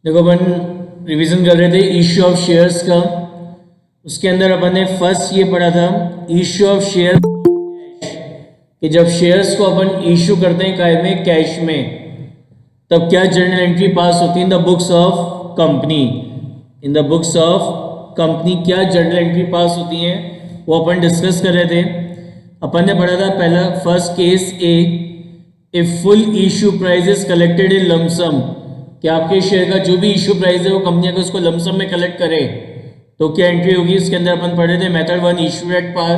देखो अपन रिवीजन कर रहे थे इश्यू ऑफ शेयर्स का। उसके अंदर अपन ने फर्स्ट ये पढ़ा था इश्यू ऑफ शेयर, कि जब शेयर्स को अपन इश्यू करते हैं काय में, कैश में, तब क्या जर्नल एंट्री पास होती है in the books of company. In the books of company क्या जर्नल एंट्री पास होती हैं वो अपन डिस्कस कर रहे थे। अपन ने पढ़ा था पहला first case A, if full issue price is collected in lump sum, कि आपके शेयर का जो भी इश्यू प्राइस है वो कंपनी अगर उसको लमसम में कलेक्ट करे तो क्या एंट्री होगी। इसके अंदर अपन पढ़े थे method one, issue at par.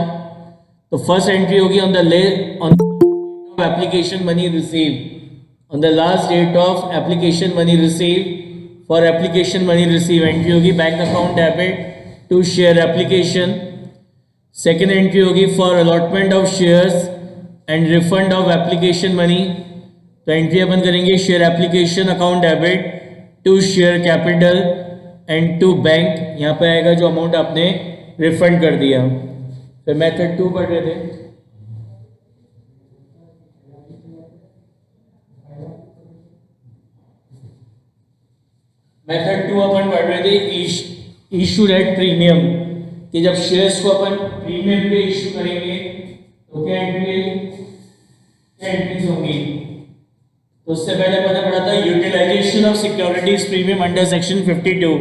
तो फर्स्ट एंट्री होगी on the application money receive, on the last date of application money receive. For application money receive entry होगी bank account debit to share application. Second entry होगी for allotment of shares and refund of application money. तो entry अपन करेंगे share application account debit to share capital and to bank. यहाँ पे आएगा जो amount आपने रिफंड कर दिया। फिर मेथड टू पढ़ रहे थे, मेथड टू अपन पढ़ रहे थे इशूड एट प्रीमियम, कि जब शेयर्स को अपन प्रीमियम पे इशू करेंगे तो क्या एंट्रीज होंगी। तो उससे पहले मैंने पढ़ा था utilisation of securities premium under section 52।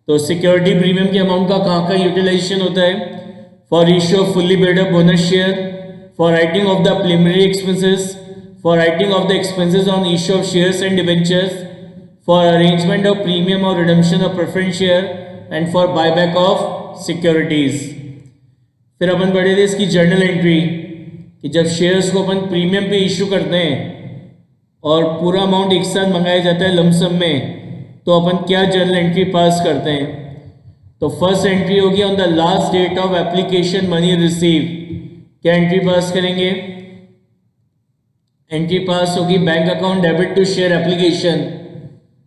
तो सिक्योरिटी प्रीमियम के अमाउंट का कहाँ का यूटिलाइजेशन होता है। For issue off fully paid up bonus share, for writing of the preliminary expenses, for writing of the expenses on issue of shares and debentures, for arrangement of premium or redemption of preference share and for buyback of securities। फिर अपन पढ़े थे इसकी journal entry, कि जब shares को अपन premium पे issue करते हैं और पूरा अमाउंट एक साथ मंगाया जाता है लमसम में, तो अपन क्या जर्नल एंट्री पास करते हैं। तो फर्स्ट एंट्री होगी on the last date of application money receive. क्या एंट्री पास करेंगे, एंट्री पास होगी bank account debit to share application.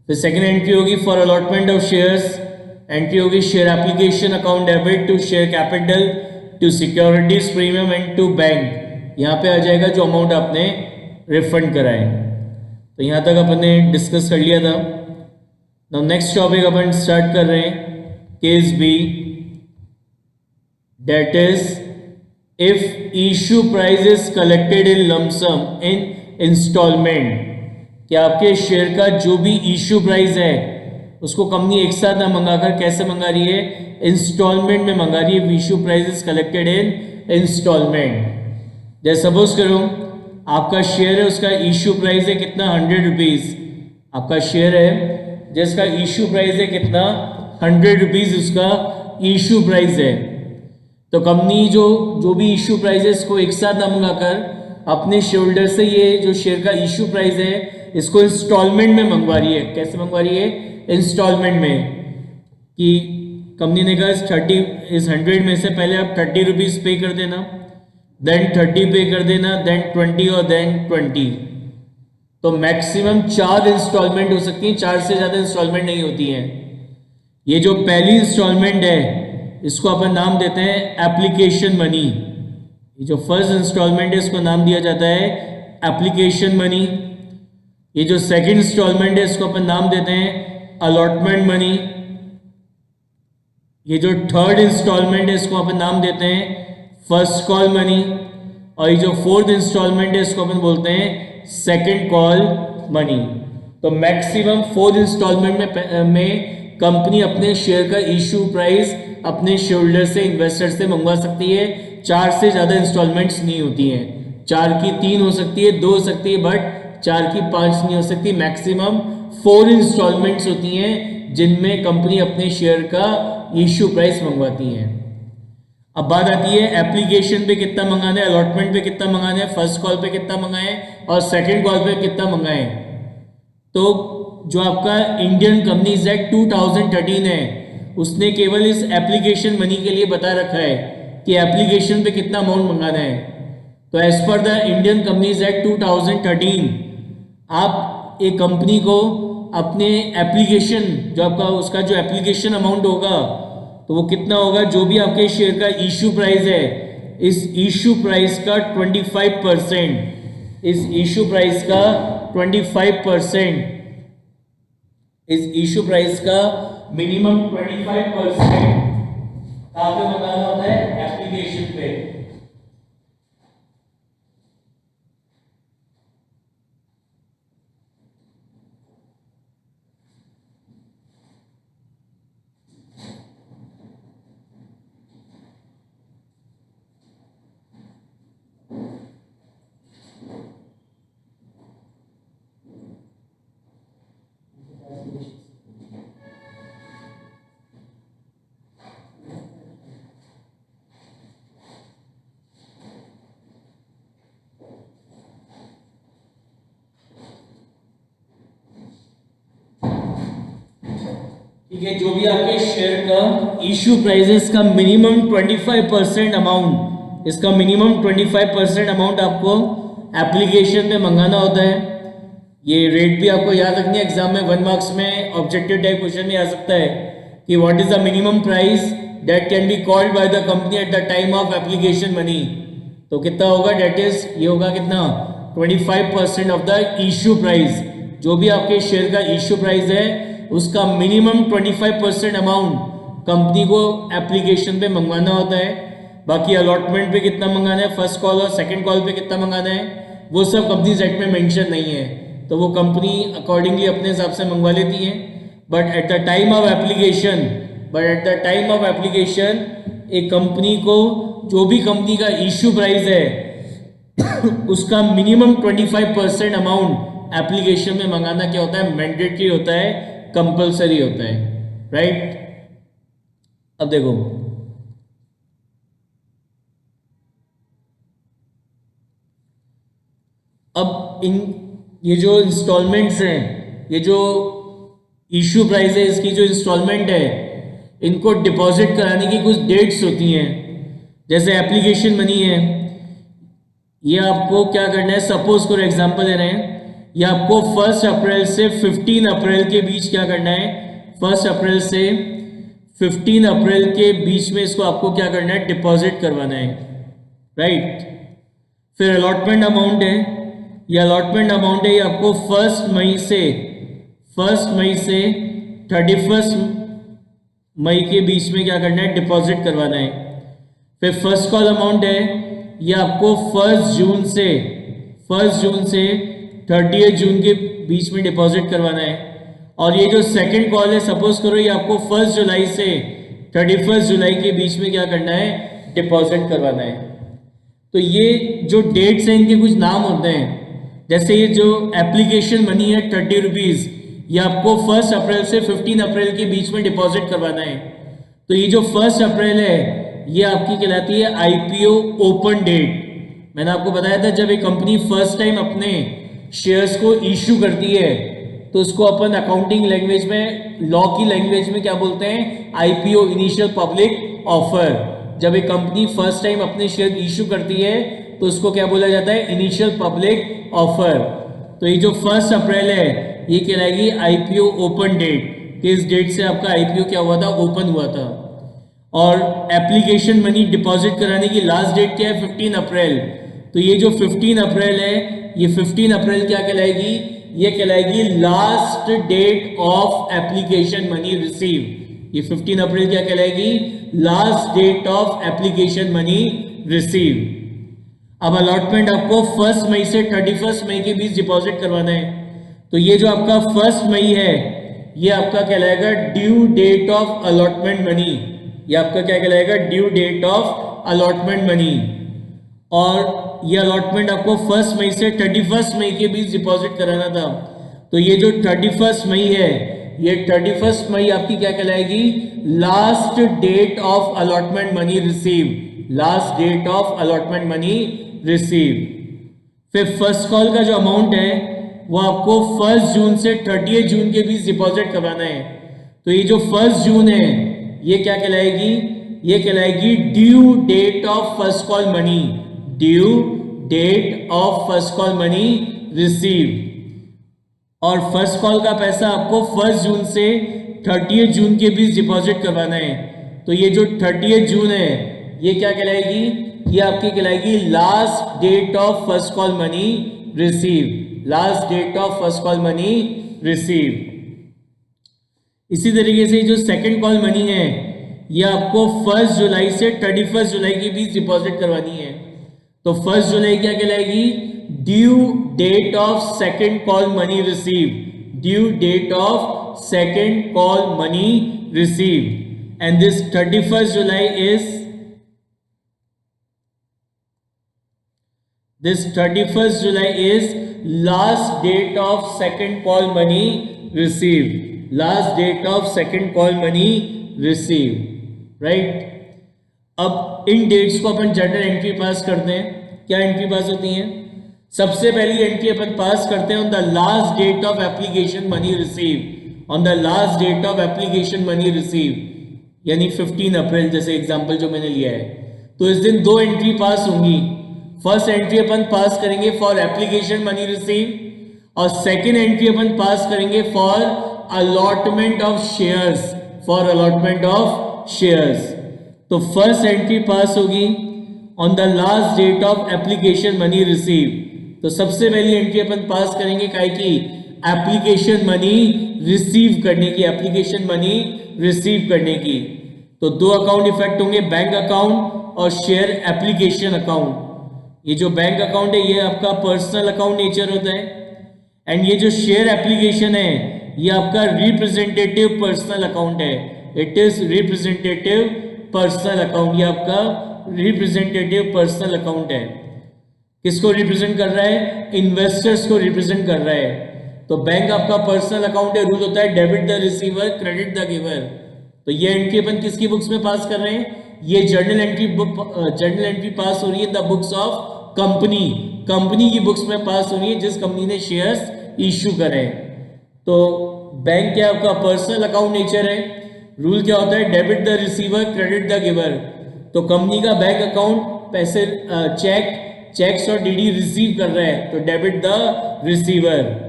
फिर सेकेंड एंट्री होगी for allotment of shares, entry होगी share application account debit to share capital to securities premium and to bank. यहाँ पे आ जाएगा जो अमाउंट आपने रिफंड कराए। तो यहाँ तक अपन ने डिस्कस कर लिया था। नाउ नेक्स्ट टॉपिक अपन स्टार्ट कर रहे हैं, case B, that is if issue price is collected in lump sum in instalment, कि आपके शेयर का जो भी इश्यू प्राइस है उसको कंपनी एक साथ ना मंगाकर कैसे मंगा रही है, इंस्टॉलमेंट में मंगा रही है। Issue price is collected in instalment. जैसे सपोज करो आपका शेयर है, उसका इश्यू प्राइस है कितना, 100 रुपीज़। आपका शेयर है जिसका इश्यू प्राइस है कितना, 100 रुपीज़ उसका इश्यू प्राइस है। तो कंपनी जो भी इश्यू प्राइस है इसको एक साथ ना मंगाकर अपने शेयर होल्डर से ये जो शेयर का इश्यू प्राइस है इसको इंस्टॉलमेंट में मंगवा रही है। कैसे मंगवा रही है, इंस्टॉलमेंट में, कि कंपनी ने कहा इस 100 में से पहले आप 30 रुपीज़ पे कर देना, देन 30 पे कर देना, देन 20 और देन 20। तो मैक्सिमम 4 इंस्टॉलमेंट हो सकती हैं, 4 से ज़्यादा इंस्टॉलमेंट नहीं होती हैं। ये जो पहली इंस्टॉलमेंट है इसको अपन नाम देते हैं एप्लीकेशन मनी। ये जो फर्स्ट इंस्टॉलमेंट है इसको नाम दिया जाता है एप्लीकेशन मनी। ये जो सेकंड इंस्टॉलमेंट है इसको अपन नाम देते हैं अलॉटमेंट मनी। ये जो थर्ड इंस्टॉलमेंट है इसको अपन नाम देते हैं फर्स्ट कॉल मनी। और ये जो फोर्थ इंस्टॉलमेंट है इसको अपन बोलते हैं सेकंड कॉल मनी। तो मैक्सिमम 4 इंस्टॉलमेंट में कंपनी अपने शेयर का इश्यू प्राइस अपने शेयर होल्डर से, इन्वेस्टर से मंगवा सकती है। 4 से ज़्यादा इंस्टॉलमेंट्स नहीं होती हैं। 4 की 3 हो सकती है, 2 हो सकती है, बट 4 की 5 नहीं हो सकती। मैक्सिमम 4 इंस्टॉलमेंट्स होती हैं जिनमें कंपनी अपने शेयर का इश्यू प्राइस मंगवाती है। अब बात आती है एप्लीकेशन पे कितना मंगाना है, अलॉटमेंट पे कितना मंगाना है, फर्स्ट कॉल पे कितना मंगाएं और सेकंड कॉल पे कितना मंगाएं। तो जो आपका इंडियन कंपनीज एक्ट 2013 है उसने केवल इस एप्लीकेशन मनी के लिए बता रखा है कि एप्लीकेशन पे कितना अमाउंट मंगाना है। तो as per the Indian companies act 2013 आप एक कंपनी को अपने एप्लीकेशन जो आपका उसका जो एप्लीकेशन अमाउंट होगा तो वो कितना होगा, जो भी आपके शेयर का इश्यू प्राइस है इस इश्यू प्राइस का 25%, इस इश्यू प्राइस का 25% इस इशू प्राइस का मिनिमम 25% कहाँ पे बताना होता है? एप्लीकेशन पे। ठीक है, जो भी आपके शेयर का इशू प्राइसेस का मिनिमम 25% अमाउंट, इसका मिनिमम 25% अमाउंट आपको एप्लीकेशन पे मंगाना होता है। ये रेट भी आपको याद रखनी है, एग्जाम में 1 मार्क्स में ऑब्जेक्टिव टाइप क्वेश्चन में आ सकता है कि what is the minimum price that can be called by the company at the time of application money. तो कितना होगा? डेट इज, ये होगा कितना? 25% ऑफ द इशू प्राइस। जो भी आपके शेयर का इशू प्राइस है उसका मिनिमम 25% अमाउंट कंपनी को एप्लीकेशन पे मंगवाना होता है। बाकी अलॉटमेंट पे कितना मंगाना है, फर्स्ट कॉल और सेकंड कॉल पे कितना मंगाना है, वो सब कंपनीज एक्ट में मेंशन नहीं है, तो वो कंपनी अकॉर्डिंगली अपने हिसाब से मंगवा लेती है। But at the time of application एक कंपनी को, जो भी कंपनी का इशू प्राइस है उसका मिनिमम 25% अमाउंट एप्लीकेशन में मंगाना क्या होता है? मैंडेटरी होता है, कंपलसरी होता है, राइट? अब देखो, अब ये जो इंस्टॉलमेंट्स हैं, ये जो इशू प्राइस है, इसकी जो इंस्टॉलमेंट है, इनको डिपॉजिट कराने की कुछ डेट्स होती हैं। जैसे एप्लीकेशन मनी है, ये आपको क्या करना है, सपोज करो एग्जांपल दे रहे हैं, ये आपको 1 अप्रैल से 15 अप्रैल के बीच क्या करना है, 1 अप्रैल से 15 अप्रैल के बीच में इसको आपको क्या करना है, डिपॉजिट करवाना है, राइट? फिर अलॉटमेंट अमाउंट है, ये अलॉटमेंट अमाउंट है, ये आपको 1 मई से 31 मई के बीच में क्या करना है, डिपॉजिट करवाना है। फिर फर्स्ट कॉल अमाउंट है, ये आपको 1 जून से 30 जून के बीच में डिपॉजिट करवाना है। और ये जो सेकंड कॉल है, सपोज करो ये आपको 1 जुलाई से 31 जुलाई के बीच में क्या करना है, डिपॉजिट करवाना है। तो ये जो डेट्स हैं, इनके कुछ नाम होते हैं। जैसे ये जो एप्लीकेशन मनी है 30 रुपीज़, ये आपको 1 अप्रैल से 15 अप्रैल के बीच में डिपॉजिट करवाना है। तो ये जो 1 अप्रैल है, ये आपकी कहलाती है आईपीओ ओपन डेट। मैंने आपको बताया था, जब एक कंपनी फर्स्ट टाइम अपने शेयर्स को इश्यू करती है तो उसको अपन अकाउंटिंग लैंग्वेज में, लॉ की लैंग्वेज में क्या बोलते हैं, आईपीओ, इनिशियल पब्लिक ऑफर। जब एक कंपनी फर्स्ट टाइम अपने शेयर इश्यू करती है तो उसको क्या बोला जाता है, इनिशियल पब्लिक ऑफर। तो ये जो 1 अप्रैल है, ये कहलाएगी आईपीओ ओपन डेट, कि इस डेट से आपका आईपीओ क्या हुआ था, ओपन हुआ था। और एप्लीकेशन मनी डिपॉजिट कराने की लास्ट डेट क्या है, 15 अप्रैल। तो ये जो 15 अप्रैल है, ये 15 अप्रैल क्या कहलाएगी, ये कहलाएगी last date of application money receive. ये 15 अप्रैल क्या कहलाएगी, last date of application money receive. अब अलॉटमेंट आपको 1 मई से 31 मई के बीच डिपॉजिट करवाना है। तो ये जो आपका 1 मई है, ये आपका कहलाएगा due date of allotment money. ये आपका क्या कहलाएगा, due date of allotment money. और ये अलॉटमेंट आपको 1 मई से 31 मई के बीच डिपॉजिट कराना था। तो ये जो 31 मई है, ये 31 मई आपकी क्या कहलाएगी, last date of allotment money receive. Last date of allotment money receive. फिर फर्स्ट कॉल का जो अमाउंट है, वो आपको 1 जून से 30 जून के बीच डिपॉजिट करवाना है। तो ये जो 1 जून है, ये क्या कहलाएगी, ये कहलाएगी due date of first call money. Due date of first call money receive. और फर्स्ट कॉल का पैसा आपको 1 जून से 30 जून के बीच डिपॉजिट करवाना है। तो ये जो 30 जून है, ये क्या कहलाएगी, ये आपकी कहलाएगी last date of first call money receive. Last date of first call money receive. इसी तरीके से जो सेकंड कॉल मनी है ये आपको 1 जुलाई से 31 जुलाई के बीच डिपॉजिट करवानी है। तो 1 जुलाई क्या कहलाएगी? Due date of second call money receive, due date of second call money receive, and this 31st July is last date of second call money received, last date of second call money received, right? अब इन dates को अपन journal entry पास करते हैं। क्या entry पास होती है? सबसे पहली entry अपन पास करते हैं on the last date of application money receive, on the last date of application money receive, यानी 15 अप्रैल जैसे एग्जांपल जो मैंने लिया है। तो इस दिन दो एंट्री पास होंगी। फर्स्ट एंट्री अपन पास करेंगे फॉर एप्लीकेशन मनी रिसीव और सेकेंड एंट्री अपन पास करेंगे for allotment of shares, for allotment of shares. तो फर्स्ट एंट्री पास होगी on the last date of application money receive. तो सबसे पहली एंट्री अपन पास करेंगे काय की? एप्लीकेशन मनी रिसीव करने की, एप्लीकेशन मनी रिसीव करने की। तो दो अकाउंट इफेक्ट होंगे, बैंक अकाउंट और शेयर एप्लीकेशन अकाउंट। ये जो बैंक अकाउंट है ये आपका पर्सनल अकाउंट नेचर होता है, एंड ये जो शेयर एप्लीकेशन है ये आपका रिप्रेजेंटेटिव पर्सनल अकाउंट है। It is representative personal account, ये आपका रिप्रेजेंटेटिव पर्सनल अकाउंट है। किसको रिप्रेजेंट कर रहा है? इन्वेस्टर्स को रिप्रेजेंट कर रहा है। तो बैंक आपका पर्सनल अकाउंट है, रूल होता है debit the receiver credit the giver. तो ये एंट्री अपन किसकी बुक्स में पास कर रहे हैं? ये जर्नल एंट्री पास हो रही है the books of company, company की बुक्स में पास हो रही है जिस कंपनी ने शेयर्स इश्यू करे। तो बैंक क्या आपका पर्सनल अकाउंट नेचर है, रूल क्या होता है? Debit the receiver credit the giver. तो कंपनी का बैंक अकाउंट पैसे चेक्स और डीडी रिसीव कर रहा है, तो डेबिट द रिसीवर।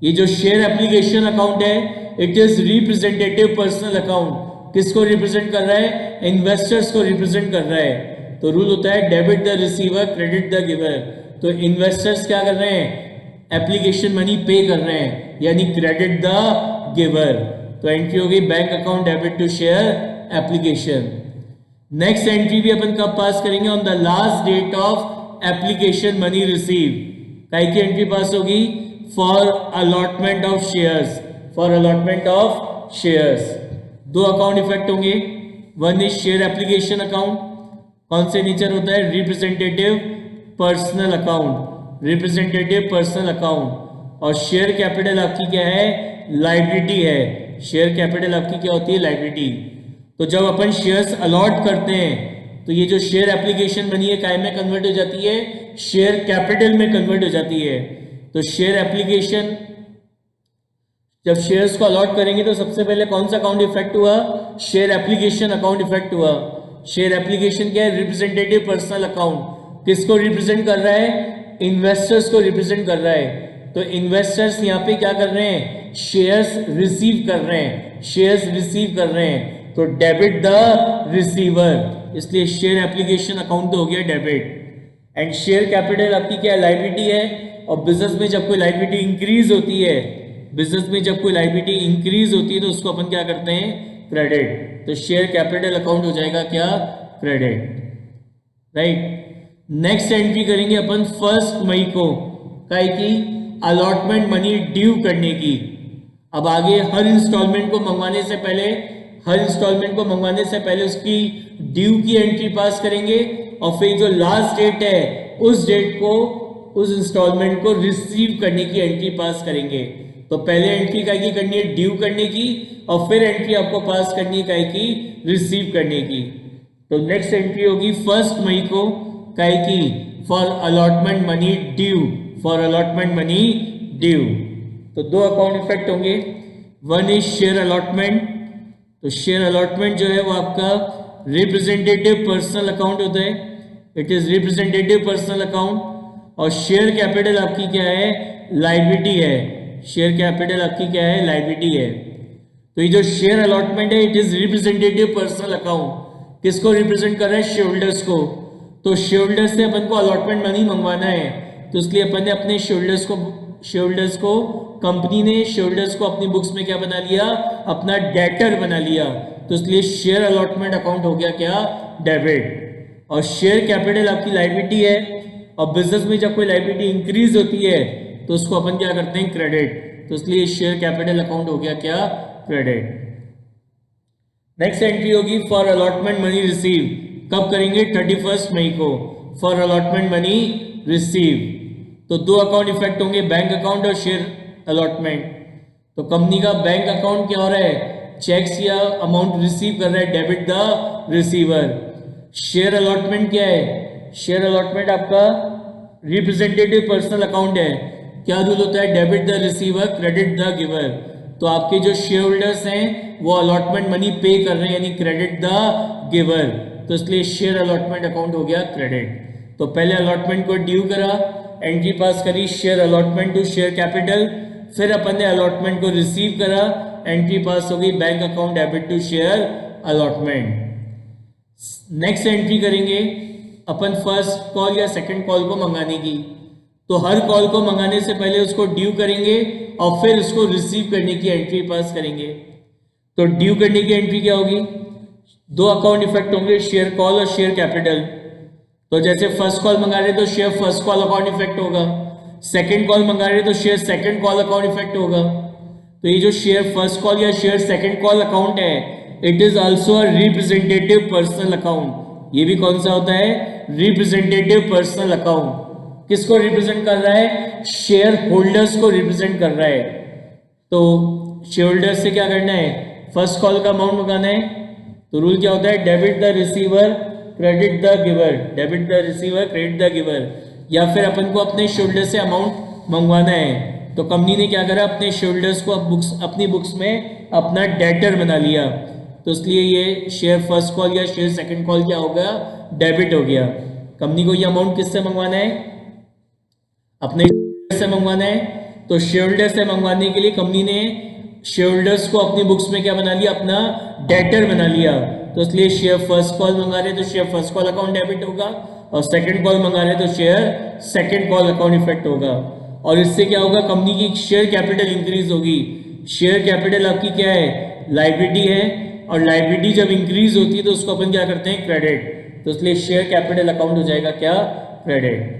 ये जो शेयर एप्लीकेशन अकाउंट है it is representative personal account. किसको रिप्रेजेंट कर रहा है? इन्वेस्टर्स को रिप्रेजेंट कर रहा है। तो रूल होता है debit the receiver credit the giver. तो इन्वेस्टर्स क्या कर रहे हैं? एप्लीकेशन मनी पे कर रहे हैं, यानी क्रेडिट द गिवर। तो एंट्री होगी bank account debit to share application. Next entry भी अपन कब पास करेंगे? On the last date of application money receive. काय की एंट्री पास होगी? For allotment of shares, for allotment of shares. दो अकाउंट इफेक्ट होंगे, one is share application account, कौन से नेचर होता है? Representative personal account, representative personal account. और शेयर कैपिटल आपकी क्या है? लायबिलिटी है। शेयर कैपिटल आपकी क्या होती है? लायबिलिटी। तो जब अपन शेयर्स अलॉट करते हैं तो ये जो शेयर एप्लीकेशन बनी है काय में कन्वर्ट हो जाती है? शेयर कैपिटल में कन्वर्ट हो जाती है। तो शेयर एप्लीकेशन जब शेयर्स को अलॉट करेंगे तो सबसे पहले कौन सा अकाउंट इफेक्ट हुआ? शेयर एप्लीकेशन अकाउंट इफेक्ट हुआ। शेयर एप्लीकेशन क्या है? Representative personal account. किसको रिप्रेजेंट कर रहा है? इन्वेस्टर्स को रिप्रेजेंट कर रहा है। तो इन्वेस्टर्स यहाँ पे क्या कर रहे हैं? शेयर्स रिसीव कर रहे हैं, शेयर्स रिसीव कर रहे हैं। तो डेबिट द रिसीवर, इसलिए शेयर एप्लीकेशन अकाउंट तो हो गया डेबिट। एंड शेयर कैपिटल आपकी क्या लायबिलिटी है। और बिजनेस में जब कोई लायबिलिटी इंक्रीज होती है, बिजनेस में जब कोई लायबिलिटी इंक्रीज होती है तो उसको अपन क्या करते हैं? क्रेडिट। तो शेयर कैपिटल अकाउंट हो जाएगा क्या? Credit, right. नेक्स्ट एंट्री करेंगे अपन 1 मई को, काय की? अलॉटमेंट मनी ड्यू करने की। अब आगे हर इंस्टॉलमेंट को मंगवाने से पहले, हर इंस्टॉलमेंट को मंगवाने से पहले उसकी ड्यू की एंट्री पास करेंगे और फिर जो लास्ट डेट है उस डेट को, उस इंस्टॉलमेंट को रिसीव करने की एंट्री पास करेंगे। तो पहले एंट्री काय की करनी है? ड्यू करने की, और फिर एंट्री आपको पास करनी है काय की? रिसीव करने की। तो नेक्स्ट एंट्री होगी 1 मई को, काय की? For allotment money due, for allotment money due. तो दो अकाउंट इफेक्ट होंगे, वन इज शेयर अलॉटमेंट। तो शेयर अलॉटमेंट जो है वो आपका रिप्रेजेंटेटिव पर्सनल अकाउंट होता है, it is representative personal account. और शेयर कैपिटल आपकी क्या है? लायबिलिटी है। शेयर कैपिटल आपकी क्या है? लायबिलिटी है। तो ये जो शेयर अलॉटमेंट है it is representative personal account. किसको रिप्रेजेंट कर रहा है? शेयरहोल्डर्स को। तो शेयरहोल्डर्स से अपन को अलॉटमेंट मनी मंगवाना है, तो इसलिए अपन ने अपने शेयरहोल्डर्स को कंपनी ने शेयर होल्डर्स को अपनी बुक्स में क्या बना लिया, अपना डेटर बना लिया, तो इसलिए शेयर अलॉटमेंट अकाउंट हो गया क्या, डेबिट। और शेयर कैपिटल आपकी लायबिलिटी है, और बिजनेस में जब कोई लायबिलिटी इंक्रीज होती है तो उसको अपन क्या करते हैं, क्रेडिट, तो इसलिए शेयर कैपिटल अकाउंट हो गया क्या, क्रेडिट। नेक्स्ट एंट्री होगी फॉर अलॉटमेंट मनी रिसीव, कब करेंगे, 31 मई को, फॉर अलॉटमेंट मनी रिसीव। तो दो अकाउंट इफेक्ट होंगे, बैंक अकाउंट और शेयर अलॉटमेंट। तो कंपनी का बैंक अकाउंट क्या हो रहा है, चेक्स या अमाउंट रिसीव कर रहा है, debit the receiver. Share allotment क्या है, शेयर अलॉटमेंट आपका रिप्रेजेंटेटिव पर्सनल अकाउंट है, क्या रूल होता है, debit the receiver credit the giver. तो आपके जो शेयर होल्डर्स हैं वो अलॉटमेंट मनी पे कर रहे हैं, यानी क्रेडिट द गिवर, तो इसलिए शेयर अलॉटमेंट अकाउंट हो गया क्रेडिट। तो पहले अलॉटमेंट को ड्यू करा, एंट्री पास करी share allotment to share capital, फिर अपन ने अलॉटमेंट को रिसीव करा, एंट्री पास हो गई bank account debit to share allotment. Next entry करेंगे अपन फर्स्ट कॉल या सेकंड कॉल को मंगाने की, तो हर कॉल को मंगाने से पहले उसको ड्यू करेंगे और फिर उसको रिसीव करने की एंट्री पास करेंगे। तो ड्यू करने की एंट्री क्या होगी, दो अकाउंट इफेक्ट होंगे, शेयर कॉल और शेयर कैपिटल। तो जैसे फर्स्ट कॉल मंगा रहे तो share first call account effect होगा, सेकंड कॉल मंगा रहे तो share second call account effect होगा। तो ये जो शेयर फर्स्ट कॉल या शेयर सेकंड कॉल अकाउंट है, it is also a representative personal account. ये भी कौन सा होता है, रिप्रेजेंटेटिव पर्सनल अकाउंट। किसको रिप्रेजेंट कर रहा है, शेयर होल्डर्स को रिप्रेजेंट कर रहा है। तो शेयर होल्डर्स से क्या करना है, फर्स्ट कॉल का अमाउंट मंगाना है, तो रूल क्या होता है, debit the receiver credit the giver, debit the receiver credit the giver. या फिर अपन को अपने शेयर होल्डर से अमाउंट मंगवाना है, तो कंपनी ने क्या करा, अपने शेयर होल्डर्स को अपनी बुक्स में अपना डेटर बना लिया, तो इसलिए ये शेयर फर्स्ट कॉल या शेयर सेकंड कॉल क्या हो गया, डेबिट हो गया। कंपनी को ये अमाउंट किससे मंगवाना है, अपने से मंगवाना है, तो शेयर होल्डर से मंगवाने के लिए कंपनी ने शेयर होल्डर्स को अपनी बुक्स में क्या बना लिया, अपना डेटर बना लिया, तो इसलिए शेयर फर्स्ट कॉल मंगा रहे तो share first call account debit होगा, और सेकंड कॉल मंगा रहे तो share second call account effect होगा। और इससे क्या होगा, कंपनी की शेयर कैपिटल इंक्रीज होगी। शेयर कैपिटल आपकी क्या है, लायबिलिटी है, और लायबिलिटी जब इंक्रीज होती है तो उसको अपन क्या करते हैं, क्रेडिट, तो इसलिए शेयर कैपिटल अकाउंट हो जाएगा क्या, क्रेडिट।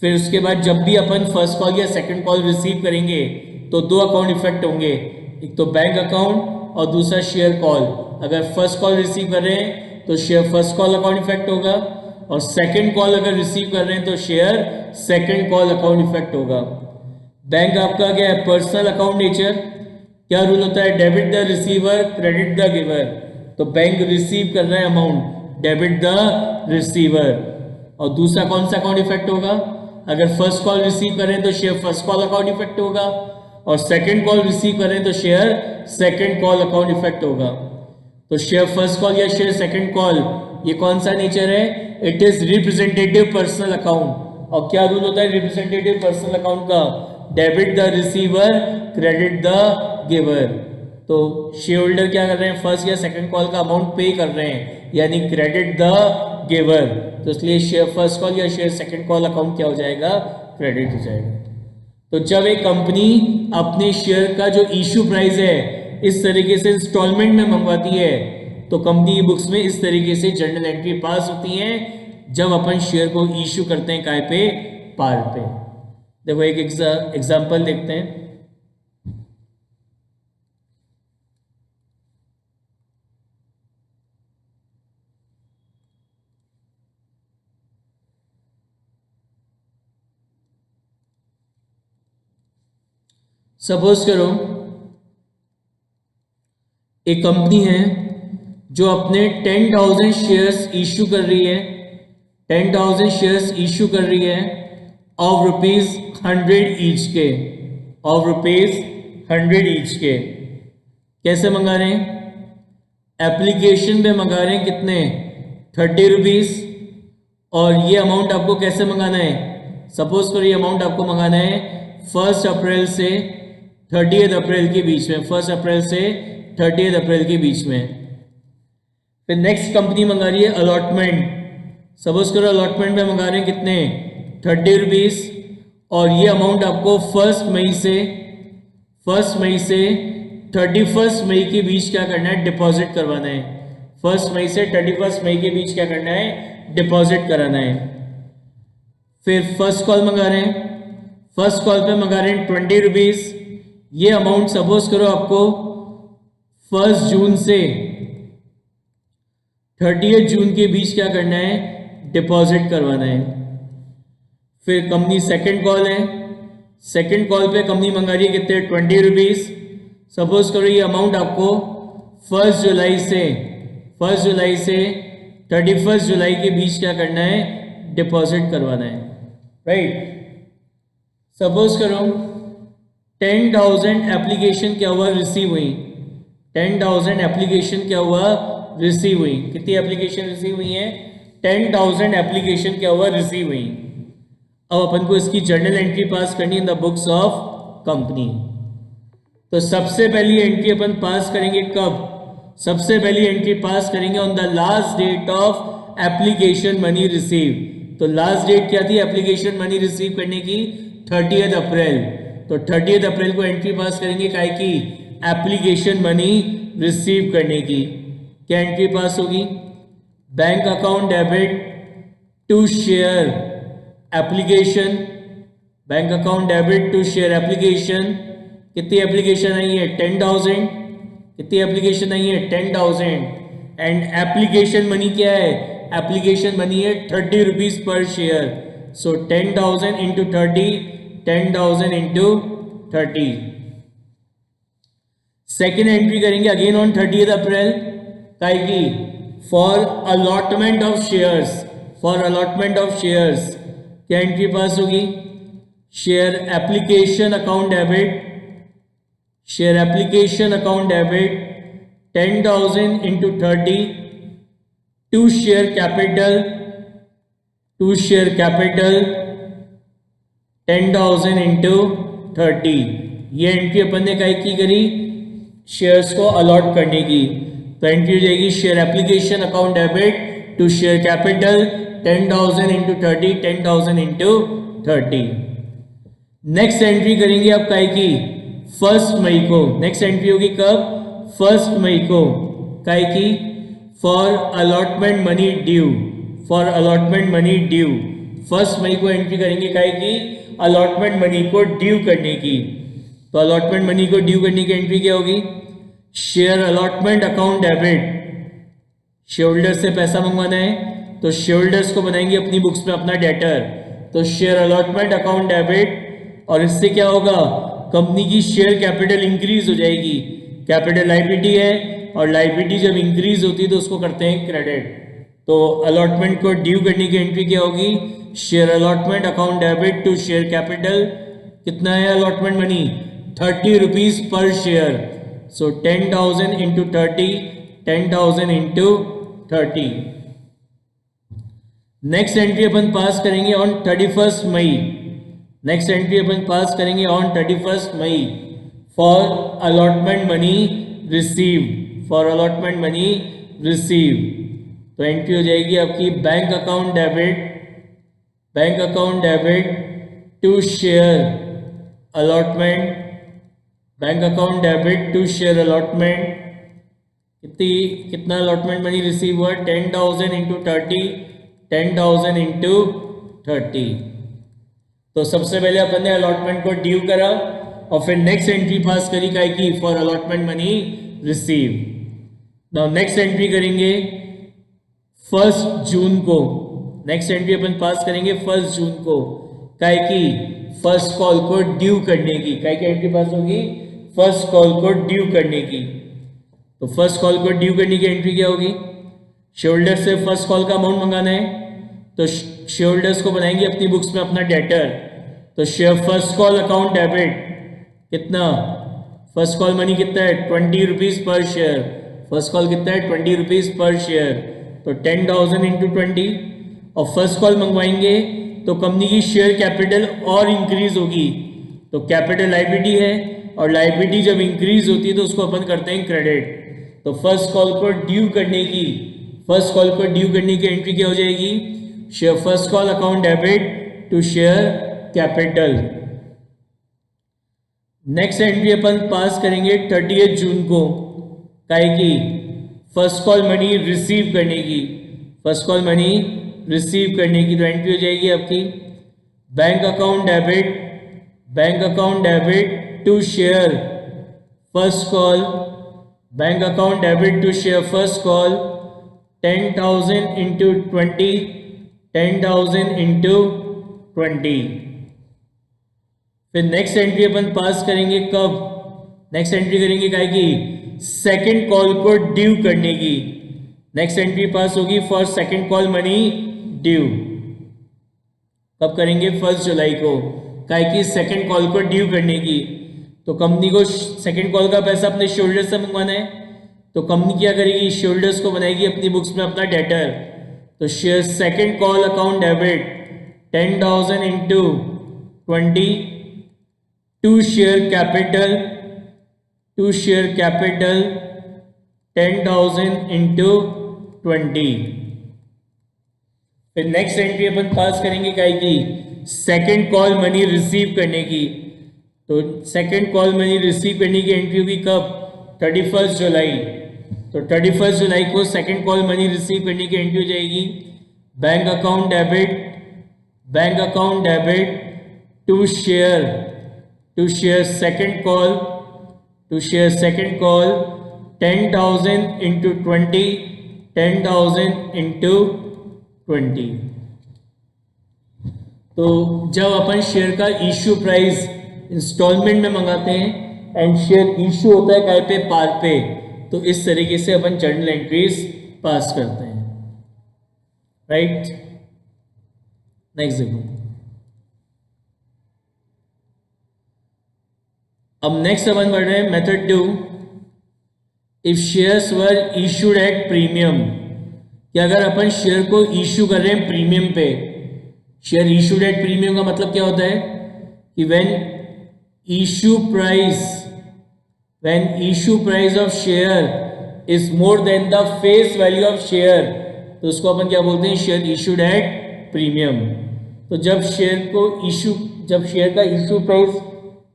फिर उसके बाद जब भी अपन फर्स्ट कॉल या सेकंड कॉल रिसीव करेंगे तो दो अकाउंट इफेक्ट होंगे, एक तो बैंक अकाउंट और दूसरा शेयर कॉल। अगर फर्स्ट कॉल रिसीव कर रहे हैं तो share first call account effect होगा, और सेकंड कॉल अगर रिसीव कर रहे हैं तो share second call account effect होगा। बैंक आपका क्या है, पर्सनल अकाउंट नेचर, क्या रूल होता है, debit the receiver credit the giver. तो बैंक रिसीव कर रहा है अमाउंट, डेबिट द रिसीवर। और दूसरा कौन सा अकाउंट इफेक्ट होगा, अगर फर्स्ट कॉल रिसीव करें तो share first call account effect होगा, और सेकंड कॉल रिसीव करें तो share second call account effect होगा। तो शेयर फर्स्ट कॉल या शेयर सेकंड कॉल ये कौन सा नेचर है, it is representative personal account. और क्या रूल होता है रिप्रेजेंटेटिव पर्सनल अकाउंट का, debit the receiver credit the giver. तो शेयर होल्डर क्या कर रहे हैं, फर्स्ट या सेकंड कॉल का अमाउंट पे कर रहे हैं, यानी क्रेडिट द गिवर, तो इसलिए शेयर फर्स्ट कॉल या शेयर सेकंड कॉल अकाउंट क्या हो जाएगा, क्रेडिट हो जाएगा। तो जब एक कंपनी अपने शेयर का जो इश्यू प्राइस है इस तरीके से इंस्टॉलमेंट में मंगवाती है, तो कंपनी बुक्स में इस तरीके से जर्नल एंट्री पास होती है जब अपन शेयर को इश्यू करते हैं, काय पे, पार पे। देखो एक एग्जांपल देखते हैं। सपोज करो एक कंपनी है जो अपने 10,000 शेयर्स इश्यू कर रही है, 10,000 शेयर्स इश्यू कर रही है ऑफ ₹100 ईच के, ऑफ ₹100 ईच के। कैसे मंगा रहे हैं, एप्लीकेशन पे मंगा रहे हैं, कितने, ₹30। और ये अमाउंट आपको कैसे मंगाना है, सपोज करो ये अमाउंट आपको मंगाना है 1 अप्रैल से 30 अप्रैल के बीच में, 1 अप्रैल से 30 अप्रैल के बीच में। फिर नेक्स्ट कंपनी मंगा रही है अलॉटमेंट, सपोज करो अलॉटमेंट में मंगा रहे हैं कितने, ₹30, और ये अमाउंट आपको 1 मई से 1 मई से 31 मई के बीच क्या करना है, डिपॉजिट करवाना है। 1 मई से 31 मई के बीच क्या करना है, डिपॉजिट कराना है। फिर फर्स्ट कॉल मंगा रहे हैं, फर्स्ट कॉल पे मंगा रहे हैं 20 रुपीज। ये अमाउंट सपोज करो आपको 1 जून से 30 जून के बीच क्या करना है, डिपॉजिट करवाना है। फिर कंपनी सेकंड कॉल है, सेकंड कॉल पे कंपनी मंगा रही है कितने, 20 रुपीज। सपोज करो ये अमाउंट आपको 1 जुलाई से 31 जुलाई के बीच क्या करना है, डिपॉजिट करवाना है, राइट। सपोज करो 10,000 एप्लीकेशन क्या हुआ, रिसीव हुई। 10,000 एप्लीकेशन क्या हुआ, रिसीव हुई। कितनी एप्लीकेशन रिसीव हुई है, 10,000 एप्लीकेशन क्या हुआ, रिसीव हुई। अब अपन को इसकी जर्नल एंट्री पास करनी in the books of company. तो सबसे पहली एंट्री अपन पास करेंगे कब, सबसे पहली एंट्री पास करेंगे on the last date of application money receive. तो लास्ट डेट क्या थी एप्लीकेशन मनी रिसीव करने की, 30 अप्रैल। तो 30 अप्रैल को एंट्री पास करेंगे काय की, एप्लीकेशन मनी रिसीव करने की। क्या एंट्री पास होगी, bank account debit to share application, bank account debit to share application. कितनी एप्लीकेशन आई है, 10,000। कितनी एप्लीकेशन आई है, 10,000। एंड एप्लीकेशन मनी क्या है, एप्लीकेशन मनी है 30 rupees per share. So 10,000 into 30, 10,000 into 30। Second entry करेंगे अगेन ऑन 30 अप्रैल काय की, for allotment of shares, for allotment of shares. क्या एंट्री पास होगी, share application account debit, share application account debit 10,000 into 30 to share capital, to share capital 10,000 into 30। ये entry अपन ने काय की करी, शेयर्स को अलॉट करने की। तो एंट्री हो जाएगी share application account debit to share capital 10,000 into 30, 10,000 into 30। Next entry करेंगे आप काय की, 1 मई को। नेक्स्ट एंट्री होगी कब, 1 मई को। काय की, for allotment money due, for allotment money due. 1 मई को एंट्री करेंगे काय की, अलॉटमेंट मनी को ड्यू करने की। तो अलॉटमेंट मनी को ड्यू करने की एंट्री क्या होगी, share allotment account debit, share holder से पैसा मंगवाना है तो शेयर होल्डर्स को बनाएंगे अपनी बुक्स में अपना डेटर। तो शेयर अलॉटमेंट अकाउंट डेबिट, और इससे क्या होगा, कंपनी की शेयर कैपिटल इंक्रीज हो जाएगी। कैपिटल लायबिलिटी है और लायबिलिटी जब इंक्रीज होती है तो उसको करते हैं क्रेडिट। तो अलॉटमेंट को ड्यू करने की एंट्री क्या होगी, share allotment account debit to share capital. कितना है allotment money, 30 rupees per share. So 10,000 into 30, 10,000 into 30। Next entry अपन पास करेंगे ऑन 31 मई। नेक्स्ट एंट्री अपन पास करेंगे ऑन 31 मई for allotment money receive, for allotment money receive. तो एंट्री हो जाएगी आपकी bank account debit, bank account debit to share allotment, bank account debit to share allotment. कितना अलॉटमेंट मनी रिसीव हुआ, 10,000 इंटू 30, 10,000 इंटू 30। तो सबसे पहले अपन ने अलॉटमेंट को ड्यू करा और फिर नेक्स्ट एंट्री पास करी काय की, for allotment money receive. Now next entry करेंगे 1 जून को। नेक्स्ट एंट्री अपन पास करेंगे 1 जून को काय की, फर्स्ट कॉल को ड्यू करने की। काय की एंट्री पास होगी, फर्स्ट कॉल को ड्यू करने की। तो फर्स्ट कॉल को ड्यू करने की एंट्री क्या होगी, शेयर होल्डर से फर्स्ट कॉल का अमाउंट मंगाना है तो शेयर होल्डर्स को बनाएंगे अपनी बुक्स में अपना डेटर। तो share first call account debit, कितना फर्स्ट कॉल मनी कितना है, 20 rupees per share. First call कितना है, 20 रुपीज पर शेयर। तो 10,000 इंटू 20। और फर्स्ट कॉल मंगवाएंगे तो कंपनी की शेयर कैपिटल और इंक्रीज होगी। तो कैपिटल लायबिलिटी है और लायबिलिटी जब इंक्रीज होती है तो उसको अपन करते हैं क्रेडिट। तो फर्स्ट कॉल को ड्यू करने की, फर्स्ट कॉल को ड्यू करने की एंट्री क्या हो जाएगी, share first call account debit to share capital. Next entry अपन पास करेंगे 30 जून को, काहे की फर्स्ट कॉल मनी रिसीव करने की, फर्स्ट कॉल मनी रिसीव करने की। तो एंट्री हो जाएगी आपकी bank account debit, bank account debit to share first call, bank account debit to share first call 10,000 into 20, 10,000 into 20। फिर नेक्स्ट एंट्री अपन पास करेंगे कब, नेक्स्ट एंट्री करेंगे काय की सेकंड कॉल को ड्यू करने की। नेक्स्ट एंट्री पास होगी for second call money due, कब करेंगे 1 जुलाई को, काय की सेकंड कॉल को ड्यू करने की। तो कंपनी को सेकंड कॉल का पैसा अपने शोल्डर से मंगवाना है, तो कंपनी क्या करेगी, शोल्डर्स को बनाएगी अपनी बुक्स में अपना डेटर। तो share second call account debit 10,000 into 20 to share capital, to share capital 10,000 into 20। फिर नेक्स्ट एंट्री अपन पास करेंगे काय की सेकंड कॉल मनी रिसीव करने की। तो सेकंड कॉल मनी रिसीव करने की एंट्री होगी कब, 31 जुलाई। तो 31 जुलाई को सेकंड कॉल मनी रिसीव करने की एंट्री हो जाएगी bank account debit, bank account debit to share second call, to share second call 10,000 into 20, 10,000 into 20। तो जब अपन शेयर का इश्यू प्राइस इंस्टॉलमेंट में मंगाते हैं एंड शेयर इश्यू होता है काय पे, पार पे, तो इस तरीके से अपन जर्नल एंट्रीज पास करते हैं, राइट। नेक्स्ट देखो, अब नेक्स्ट अपन बढ़ रहे हैं method 2, if shares were issued at premium, कि अगर अपन शेयर को इशू कर रहे हैं प्रीमियम पे। शेयर इशूड एट प्रीमियम का मतलब क्या होता है कि when issue price of share is more than the face value of share, तो उसको अपन क्या बोलते हैं, शेयर इशूड एट प्रीमियम। तो जब शेयर का इशू प्राइस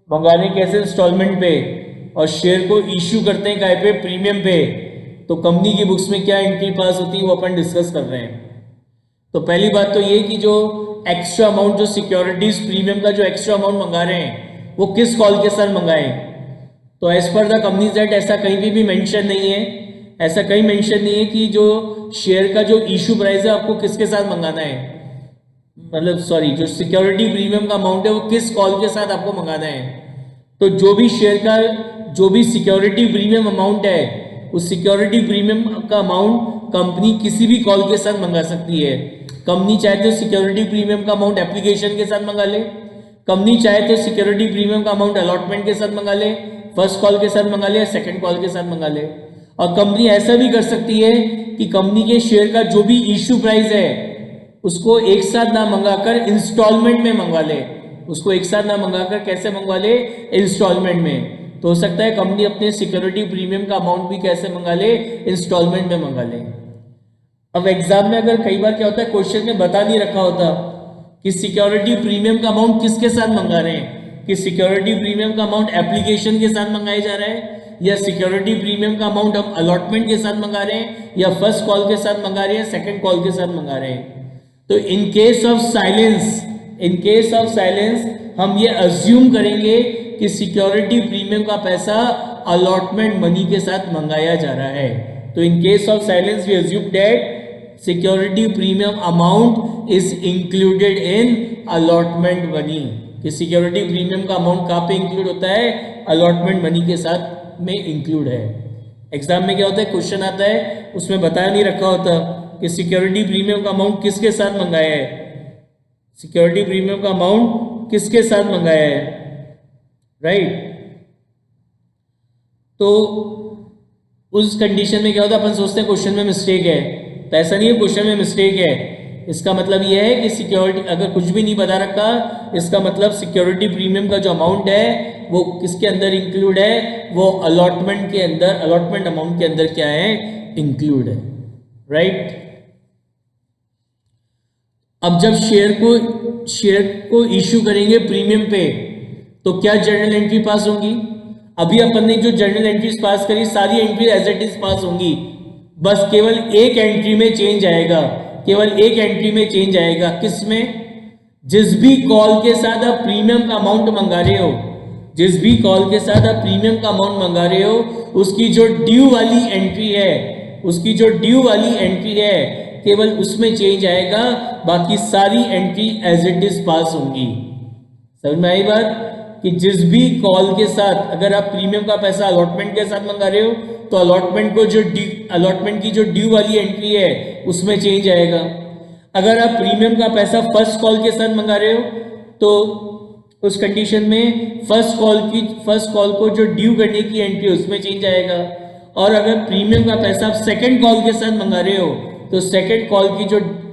मंगाने कैसे इंस्टॉलमेंट पे और शेयर को इशू करते हैं काय पे, प्रीमियम पे, तो कंपनी की बुक्स में क्या एंट्री पास होती है वो अपन डिस्कस कर रहे हैं। तो पहली बात तो ये कि जो एक्स्ट्रा अमाउंट, जो सिक्योरिटीज प्रीमियम का जो एक्स्ट्रा अमाउंट मंगा रहे हैं वो किस कॉल के साथ मंगाएं। तो as per the companies act ऐसा कहीं भी मेंशन नहीं है, ऐसा कहीं मेंशन नहीं है कि जो शेयर का जो इशू प्राइस है आपको किसके साथ मंगाना है, मतलब सॉरी, जो सिक्योरिटी प्रीमियम का अमाउंट है वो किस कॉल के साथ आपको मंगाना है। तो जो भी शेयर का जो भी सिक्योरिटी प्रीमियम अमाउंट है, उस सिक्योरिटी प्रीमियम का अमाउंट कंपनी किसी भी कॉल के साथ मंगा सकती है। कंपनी चाहे तो सिक्योरिटी प्रीमियम का अमाउंट एप्लीकेशन के साथ मंगा ले, कंपनी चाहे तो सिक्योरिटी प्रीमियम का अमाउंट अलॉटमेंट के साथ मंगा ले, फर्स्ट कॉल के साथ मंगा ले या सेकंड कॉल के साथ मंगा ले। और कंपनी ऐसा भी कर सकती है कि कंपनी के शेयर का जो भी इश्यू प्राइस है उसको एक साथ ना मंगाकर इंस्टॉलमेंट में मंगवा ले, उसको एक साथ ना मंगाकर कैसे मंगवा ले, इंस्टॉलमेंट में। तो हो सकता है कंपनी अपने सिक्योरिटी प्रीमियम का अमाउंट भी कैसे मंगा ले, इंस्टॉलमेंट में मंगा ले। अब एग्जाम में अगर कई बार क्या होता है, क्वेश्चन में बता नहीं रखा होता कि सिक्योरिटी प्रीमियम का अमाउंट किसके साथ मंगा रहे हैं, कि सिक्योरिटी प्रीमियम का अमाउंट एप्लीकेशन के साथ मंगाया जा रहा है या सिक्योरिटी प्रीमियम का अमाउंट हम अलॉटमेंट के साथ मंगा रहे हैं या फर्स्ट कॉल के साथ मंगा रहे हैं, सेकंड कॉल के साथ मंगा रहे हैं। तो इन केस ऑफ साइलेंस हम ये अज्यूम करेंगे कि सिक्योरिटी प्रीमियम का पैसा अलॉटमेंट मनी के साथ मंगाया जा रहा है। तो in case of silence we assume that security premium amount is included in allotment money, कि सिक्योरिटी प्रीमियम का अमाउंट कहाँ पे इंक्लूड होता है, अलॉटमेंट मनी के साथ में इंक्लूड है। एग्जाम में क्या होता है, क्वेश्चन आता है उसमें बताया नहीं रखा होता कि सिक्योरिटी प्रीमियम का अमाउंट किसके साथ मंगाया है, सिक्योरिटी प्रीमियम का अमाउंट किसके साथ मंगाया है, राइट। तो उस कंडीशन में क्या होता है, अपन सोचते हैं क्वेश्चन में मिस्टेक है, तो ऐसा नहीं है क्वेश्चन में मिस्टेक है। इसका मतलब यह है कि सिक्योरिटी अगर कुछ भी नहीं बता रखा, इसका मतलब सिक्योरिटी प्रीमियम का जो अमाउंट है वो किसके अंदर इंक्लूड है, वो अलॉटमेंट के अंदर, अलॉटमेंट अमाउंट के अंदर क्या है, इंक्लूड है, राइट। अब जब शेयर को इश्यू करेंगे प्रीमियम पे, तो क्या जर्नल एंट्री पास होंगी? अभी अपन ने जो जर्नल एंट्रीज पास करी सारी entry as it is pass होंगी, बस केवल एक एंट्री में चेंज आएगा, केवल एक एंट्री में चेंज आएगा। किसमें? जिस भी कॉल के साथ आप प्रीमियम का अमाउंट मंगा रहे हो, जिस भी कॉल के साथ आप प्रीमियम का अमाउंट मंगा रहे हो, उसकी जो ड्यू वाली एंट्री है, उसकी जो ड्यू वाली एंट्री है, केवल उसमें चेंज आएगा, बाकी सारी entry as it is pass होंगी। समझ में आई बात? कि जिस भी कॉल के साथ अगर आप प्रीमियम का पैसा अलॉटमेंट के साथ मंगा रहे हो, तो अलॉटमेंट को जो अलॉटमेंट की जो ड्यू वाली एंट्री है उसमें चेंज आएगा। अगर आप प्रीमियम का पैसा फर्स्ट कॉल के साथ मंगा रहे हो, तो उस कंडीशन में फर्स्ट कॉल को जो ड्यू करने की एंट्री उसमें चेंज आएगा। और अगर प्रीमियम का पैसा आप सेकंड कॉल के साथ मंगा रहे हो, तो सेकंड कॉल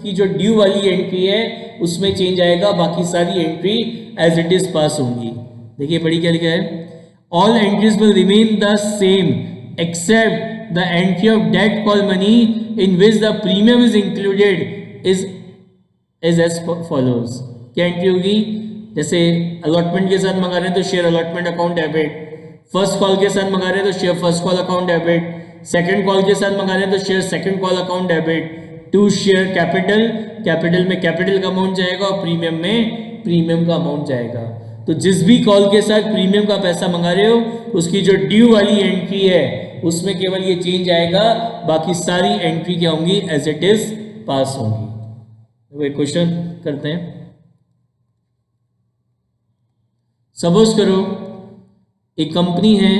की जो ड्यू वाली एंट्री है उसमें चेंज आएगा, बाकी सारी entry as it is pass होंगी। देखिए पढ़ी क्या लिखा है, all entries will remain the same except the entry of that call money in which the premium is included is as follows. क्या एंट्री होगी? जैसे अलॉटमेंट के साथ मंगा रहे हैं तो share allotment account debit, first call के साथ मंगा रहे हैं तो share first call account debit, second call के साथ मंगा रहे हैं तो share second call account debit, to share capital में कैपिटल का अमाउंट जाएगा और प्रीमियम में प्रीमियम का अमाउंट जाएगा। तो जिस भी कॉल के साथ प्रीमियम का पैसा मंगा रहे हो, उसकी जो ड्यू वाली एंट्री है उसमें केवल ये चेंज आएगा, बाकी सारी एंट्री क्या होंगी? एज इट इज पास होंगी। तो एक क्वेश्चन करते हैं। सपोज करो एक कंपनी है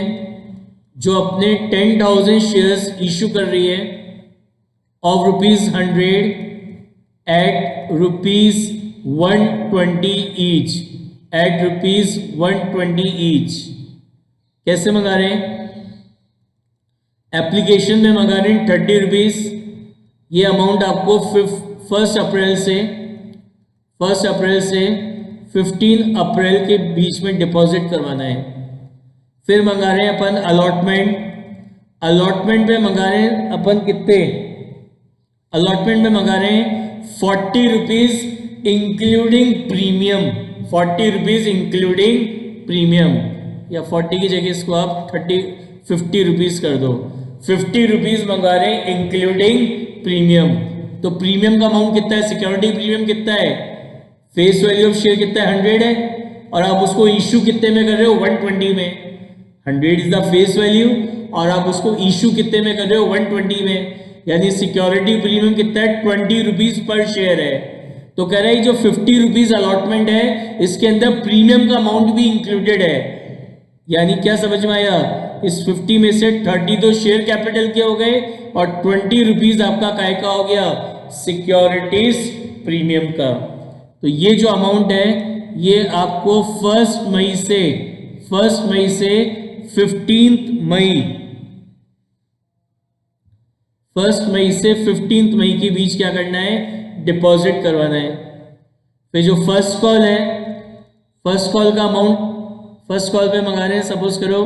जो अपने 10,000 शेयर्स इशू कर रही है of ₹100 at ₹120 each, at ₹120 each. कैसे मंगा रहे हैं? एप्लीकेशन में मंगा रहे हैं 30 रुपीज। ये अमाउंट आपको 1 अप्रैल से 15 अप्रैल के बीच में डिपॉजिट करवाना है। फिर मंगा रहे हैं अपन अलॉटमेंट पे मंगा रहे हैं अपन कितने? अलॉटमेंट में मंगा रहे हैं 40 rupees including premium, 40 rupees including premium, या 40 की जगह इसको आप 50 रुपीज कर दो। 50 रुपीज मंगा रहे हैं इंक्लूडिंग प्रीमियम। तो प्रीमियम का अमाउंट कितना है? सिक्योरिटी प्रीमियम कितना है? फेस वैल्यू ऑफ शेयर कितना है? 100 है, और आप उसको इशू कितने में कर रहे हो? 120 में। 100 इज द फेस वैल्यू और आप उसको इशू कितने में कर रहे हो? 120 में। यानी सिक्योरिटी प्रीमियम कितना है? 20 रुपीज पर शेयर है। तो कह रहा है जो 50 रुपीज अलॉटमेंट है इसके अंदर प्रीमियम का अमाउंट भी इंक्लूडेड है। यानी क्या समझ में आया? इस 50 में से 30 तो शेयर कैपिटल के हो गए और 20 रुपीज आपका काय का हो गया? सिक्योरिटीज प्रीमियम का। तो ये जो अमाउंट है ये आपको 1 मई से 15 मई के बीच क्या करना है? डिपॉजिट करवाना है। फिर जो फर्स्ट कॉल है, फर्स्ट कॉल का अमाउंट फर्स्ट कॉल पे मंगा रहे हैं सपोज करो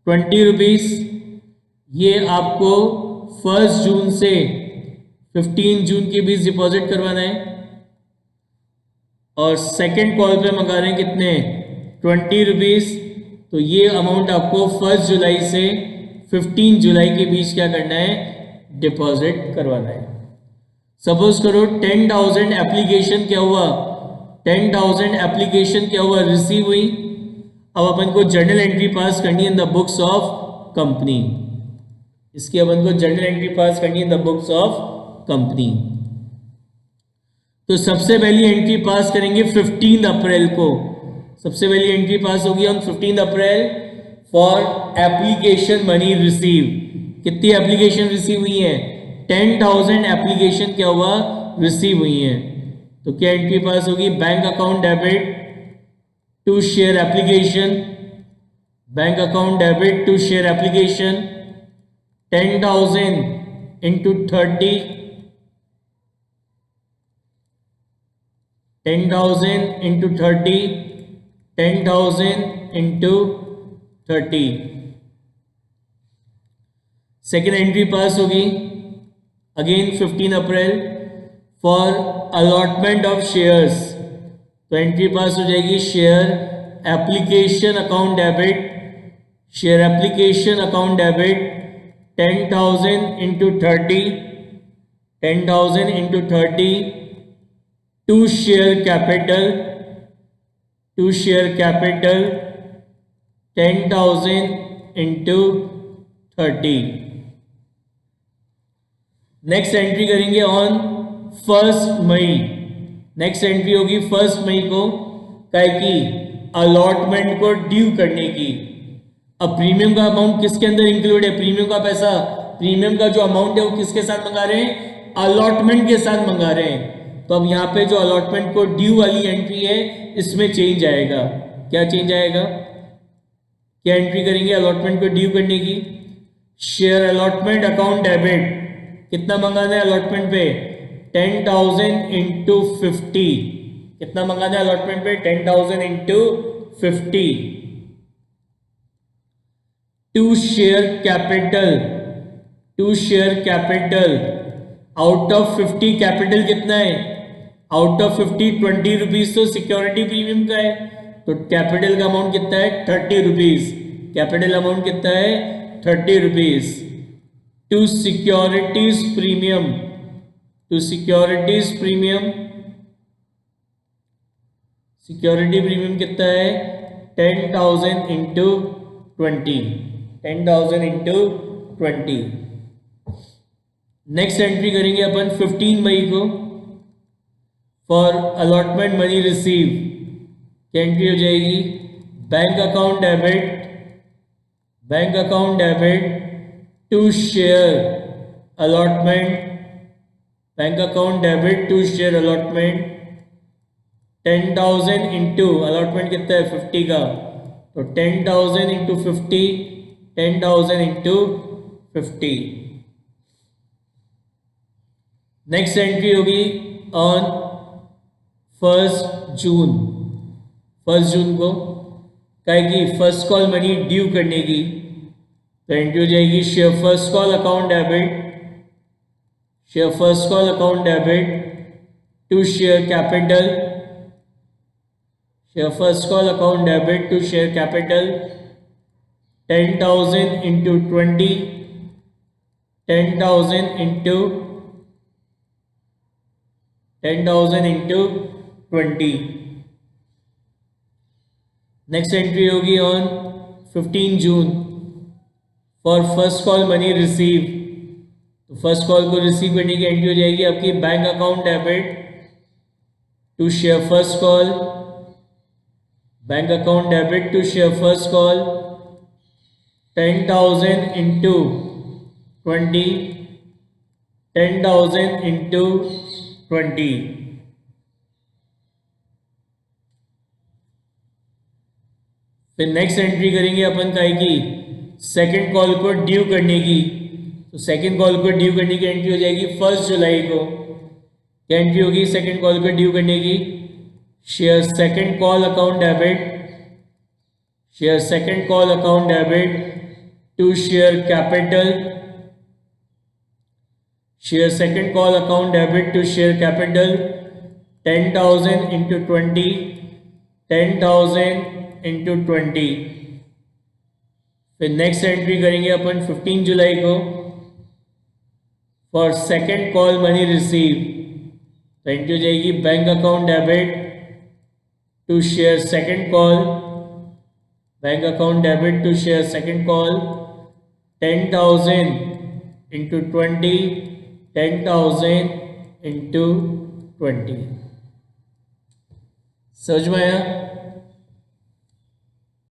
20 रुपीज। ये आपको 1 जून से 15 जून के बीच डिपॉजिट करवाना है। और सेकंड कॉल पे मंगा रहे हैं कितने? 20 रुपीज। तो ये अमाउंट आपको 1 जुलाई से 15 जुलाई के बीच क्या करना है? डिपॉजिट करवाना है। सपोज करो 10,000 एप्लीकेशन क्या हुआ? 10,000 एप्लीकेशन क्या हुआ? रिसीव हुई। अब अपन को जर्नल एंट्री पास करनी है in the books of company. इसकी अपन को जर्नल एंट्री पास करनी है in the books of company. तो सबसे पहली एंट्री पास करेंगे 15 अप्रैल को। सबसे पहली एंट्री पास होगी ऑन 15 अप्रैल फॉर एप्लीकेशन मनी रिसीव। कितनी एप्लीकेशन रिसीव हुई है? 10,000 एप्लीकेशन क्या हुआ? रिसीव हुई है। तो क्या एंट्री पास होगी? Bank account debit to share application, bank account debit to share application 10,000 into 30, 10,000 into 30, 10,000 into 30। Second entry पास होगी अगेन 15 अप्रैल फॉर अलॉटमेंट ऑफ शेयर्स। तो एंट्री पास हो जाएगी share application account debit, share application account debit 10,000 into 30, 10,000 into 30 to share capital, 10,000 into 30. Next entry करेंगे on 1 May. Next entry होगी 1 मई को काय की अलॉटमेंट को ड्यू करने की. अब प्रीमियम का अमाउंट किसके अंदर इंक्लूड है? प्रीमियम का पैसा, प्रीमियम का जो अमाउंट है वो किसके साथ मंगा रहे हैं? अलॉटमेंट के साथ मंगा रहे हैं. तो अब यहाँ पे जो अलॉटमेंट को ड्यू वाली एंट्री है इसमें चेंज आएगा. क्या चेंज आएगा? क्या एंट्री करेंगे अलॉटमेंट को ड्यू करने की? शेयर अलॉटमेंट अकाउंट डेबिट कितना मंगाना है अलॉटमेंट पे? 10,000 इंटू 50. कितना मंगाना है अलॉटमेंट पे? 10,000 into 50 to share capital. Out of 50 capital कितना है? आउट ऑफ 50 20 रुपीज तो सिक्योरिटी प्रीमियम का है, तो कैपिटल का अमाउंट कितना है? 30 रुपीज. कैपिटल अमाउंट कितना है? 30 rupees to securities premium. Security premium कितना है? 10,000 इंटू 20. 10,000 इंटू 20. नेक्स्ट एंट्री करेंगे अपन 15 मई को फॉर अलॉटमेंट मनी रिसीव. क्या एंट्री हो जाएगी? Bank account debit to share allotment. Bank account debit to share allotment 10,000 into allotment कितना है? 50 का, तो 10,000 इंटू 50, 10,000 इंटू 50. नेक्स्ट एंट्री होगी ऑन 1 जून. 1 जून को क्या की फर्स्ट कॉल मनी ड्यू करने की. तो एंट्री हो जाएगी share first call account debit to share capital. Share first call account debit to share capital 10,000 into 20, 10,000 into 20. Next entry होगी ऑन 15 जून for first call money receive. तो first call को receive करने की एंट्री हो जाएगी आपकी bank account debit to share first call. Bank account debit to share first call 10,000 into 20, 10,000 into 20. फिर नेक्स्ट एंट्री करेंगे अपन काय की सेकंड कॉल को ड्यू करने की. तो सेकंड कॉल को ड्यू करने की एंट्री हो जाएगी 1 जुलाई को. क्या एंट्री होगी सेकंड कॉल को ड्यू करने की? Share second call account debit to share capital. Share second call account debit to share capital 10,000 into 20, 10,000 into 20. फिर नेक्स्ट एंट्री करेंगे अपन 15 जुलाई को for second call money receive. तो एंट्री हो जाएगी bank account debit to share second call, 10,000 into 20, 10,000 into 20. समझ में आया?